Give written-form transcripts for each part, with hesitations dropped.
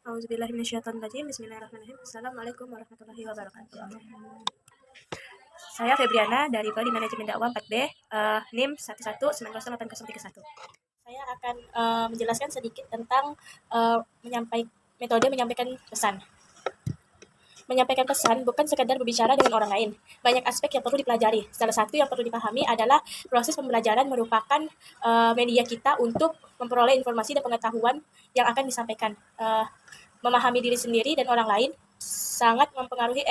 Auzubillahi minasyaitonirrajim. Bismillahirrahmanirrahim. Assalamualaikum warahmatullahi wabarakatuh. Saya Febriana dari Prodi Manajemen Dakwah 4B, NIM 11908031. Saya akan menjelaskan sedikit tentang metode menyampaikan pesan. Menyampaikan pesan bukan sekadar berbicara dengan orang lain. Banyak aspek yang perlu dipelajari. Salah satu yang perlu dipahami adalah proses pembelajaran merupakan media kita untuk memperoleh informasi dan pengetahuan yang akan disampaikan. Memahami diri sendiri dan orang lain sangat mempengaruhi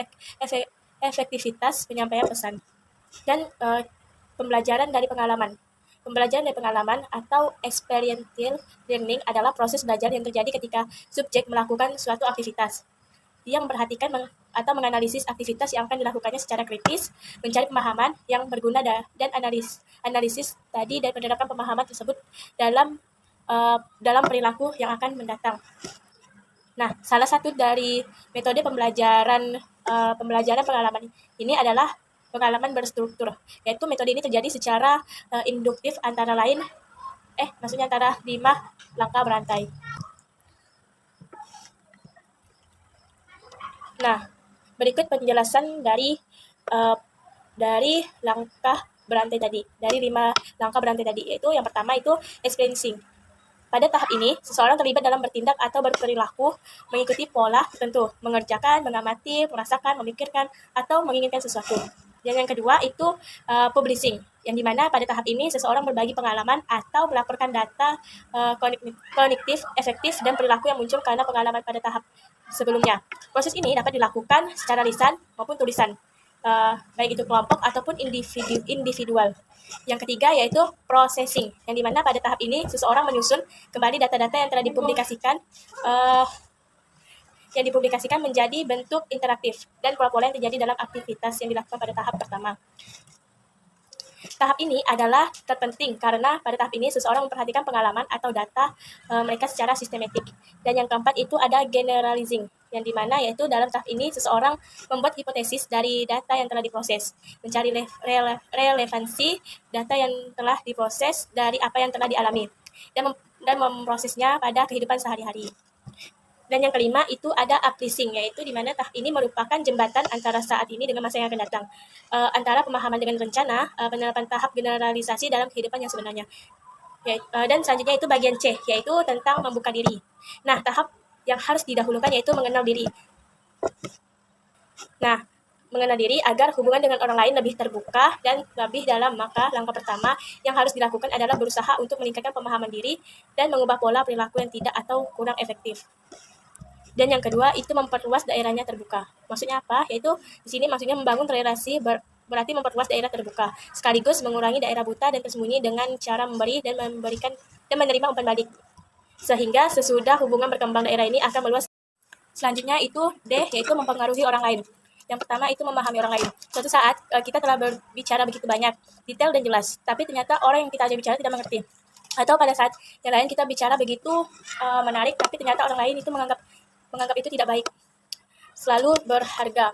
efektivitas penyampaian pesan. Dan pembelajaran dari pengalaman. Pembelajaran dari pengalaman atau experiential learning adalah proses belajar yang terjadi ketika subjek melakukan suatu aktivitas. Dia memperhatikan atau menganalisis aktivitas yang akan dilakukannya secara kritis, mencari pemahaman yang berguna dan analisis tadi dan penerapan pemahaman tersebut dalam perilaku yang akan mendatang. Nah, salah satu dari metode pembelajaran pengalaman ini adalah pengalaman berstruktur, yaitu metode ini terjadi secara induktif antara 5 langkah berantai. Nah, berikut penjelasan dari langkah berantai tadi, dari 5 langkah berantai tadi, yaitu yang pertama itu experiencing. Pada tahap ini, seseorang terlibat dalam bertindak atau berperilaku mengikuti pola tertentu, mengerjakan, mengamati, merasakan, memikirkan, atau menginginkan sesuatu. Dan yang kedua itu publishing, yang dimana pada tahap ini seseorang berbagi pengalaman atau melaporkan data kognitif, efektif, dan perilaku yang muncul karena pengalaman pada tahap sebelumnya. Proses ini dapat dilakukan secara lisan maupun tulisan, baik itu kelompok ataupun individual. Yang ketiga yaitu processing, yang dimana pada tahap ini seseorang menyusun kembali data-data yang telah dipublikasikan menjadi bentuk interaktif dan pola-pola yang terjadi dalam aktivitas yang dilakukan pada tahap pertama. Tahap ini adalah terpenting karena pada tahap ini seseorang memperhatikan pengalaman atau data mereka secara sistematik. Dan yang keempat itu ada generalizing, yang dimana yaitu dalam tahap ini seseorang membuat hipotesis dari data yang telah diproses, mencari relevansi data yang telah diproses dari apa yang telah dialami, dan memprosesnya pada kehidupan sehari-hari. Dan yang kelima itu ada applicing, yaitu di mana tahap ini merupakan jembatan antara saat ini dengan masa yang akan datang, antara pemahaman dengan rencana, penerapan tahap generalisasi dalam kehidupan yang sebenarnya. Dan selanjutnya itu bagian C, yaitu tentang membuka diri. Nah, tahap yang harus didahulukan yaitu mengenal diri. Nah, mengenal diri agar hubungan dengan orang lain lebih terbuka dan lebih dalam, maka langkah pertama yang harus dilakukan adalah berusaha untuk meningkatkan pemahaman diri dan mengubah pola perilaku yang tidak atau kurang efektif. Dan yang kedua itu memperluas daerahnya terbuka. Maksudnya apa? Yaitu di sini maksudnya membangun relasi berarti memperluas daerah terbuka, sekaligus mengurangi daerah buta dan tersembunyi dengan cara memberi dan memberikan dan menerima umpan balik. Sehingga sesudah hubungan berkembang daerah ini akan meluas. Selanjutnya itu D, yaitu mempengaruhi orang lain. Yang pertama itu memahami orang lain. Suatu saat kita telah berbicara begitu banyak, detail dan jelas, tapi ternyata orang yang kita ajak bicara tidak mengerti. Atau pada saat yang lain kita bicara begitu menarik, tapi ternyata orang lain itu menganggap itu tidak baik, selalu berharga.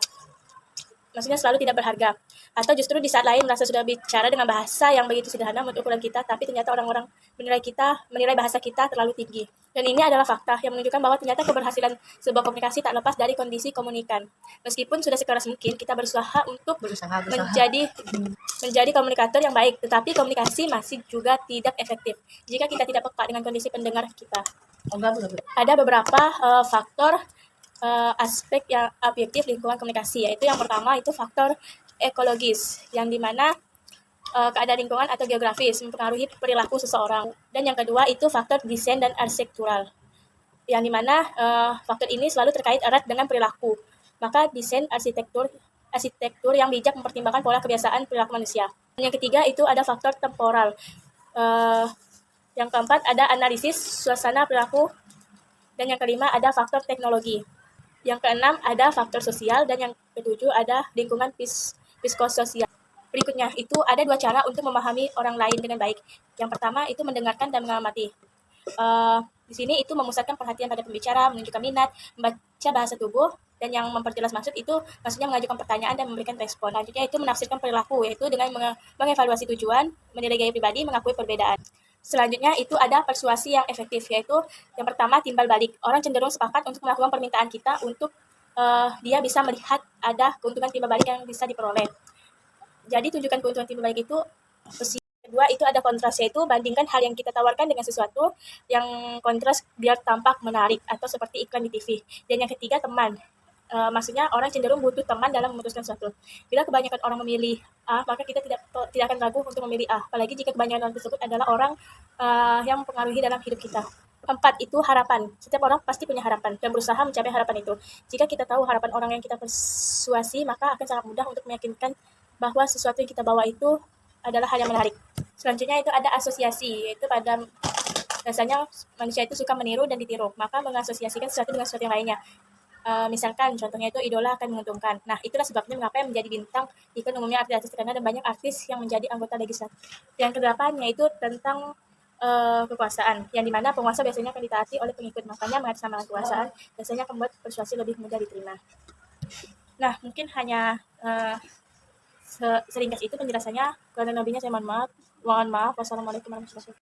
Maksudnya selalu tidak berharga. Atau justru di saat lain merasa sudah bicara dengan bahasa yang begitu sederhana menurut ukuran kita, tapi ternyata orang-orang menilai bahasa kita terlalu tinggi. Dan ini adalah fakta yang menunjukkan bahwa ternyata keberhasilan sebuah komunikasi tak lepas dari kondisi komunikan. Meskipun sudah sekeras mungkin kita berusaha untuk menjadi komunikator yang baik, tetapi komunikasi masih juga tidak efektif jika kita tidak peka dengan kondisi pendengar kita. Ada beberapa faktor aspek yang objektif lingkungan komunikasi, yaitu yang pertama itu faktor ekologis, yang dimana keadaan lingkungan atau geografis mempengaruhi perilaku seseorang. Dan yang kedua itu faktor desain dan arsitektural, yang dimana faktor ini selalu terkait erat dengan perilaku. Maka desain arsitektur yang bijak mempertimbangkan pola kebiasaan perilaku manusia. Dan yang ketiga itu ada faktor temporal. Yang keempat ada analisis suasana perilaku. Dan yang kelima ada faktor teknologi. Yang keenam ada faktor sosial. Dan yang ketujuh ada lingkungan psikososial. Berikutnya itu ada 2 cara untuk memahami orang lain dengan baik. Yang pertama itu mendengarkan dan mengamati. Di sini itu memusatkan perhatian pada pembicara, menunjukkan minat, membaca bahasa tubuh, dan yang memperjelas maksud itu maksudnya mengajukan pertanyaan dan memberikan respon. Selanjutnya itu menafsirkan perilaku, yaitu dengan mengevaluasi tujuan, menilai gaya pribadi, mengakui perbedaan. Selanjutnya itu ada persuasi yang efektif, yaitu yang pertama timbal balik. Orang cenderung sepakat untuk melakukan permintaan kita untuk dia bisa melihat ada keuntungan timbal balik yang bisa diperoleh. Jadi tunjukkan keuntungan timbal balik itu. Kedua itu ada kontras, yaitu bandingkan hal yang kita tawarkan dengan sesuatu yang kontras biar tampak menarik atau seperti iklan di TV. Dan yang ketiga teman. Maksudnya orang cenderung butuh teman dalam memutuskan sesuatu. Bila kebanyakan orang memilih A, maka kita tidak akan ragu untuk memilih A. Apalagi jika kebanyakan orang tersebut adalah orang yang mempengaruhi dalam hidup kita. Keempat itu harapan. Setiap orang pasti punya harapan dan berusaha mencapai harapan itu. Jika kita tahu harapan orang yang kita persuasi, maka akan sangat mudah untuk meyakinkan bahwa sesuatu yang kita bawa itu adalah hal yang menarik. Selanjutnya itu ada asosiasi, yaitu pada dasarnya manusia itu suka meniru dan ditiru, maka mengasosiasikan sesuatu dengan sesuatu yang lainnya. Misalkan contohnya itu idola akan menguntungkan. Nah, itulah sebabnya mengapa yang menjadi bintang iklan umumnya artis-artis terkenal dan banyak artis yang menjadi anggota legislatif. Yang kedelapan yaitu tentang kekuasaan, yang dimana penguasa biasanya akan ditaati oleh pengikut, makanya mengatasnamakan kekuasaan biasanya akan membuat persuasi lebih mudah diterima. Nah, mungkin hanya seringkas itu penjelasannya. Kurang lebihnya saya mohon maaf. Wassalamualaikum warahmatullahi wabarakatuh.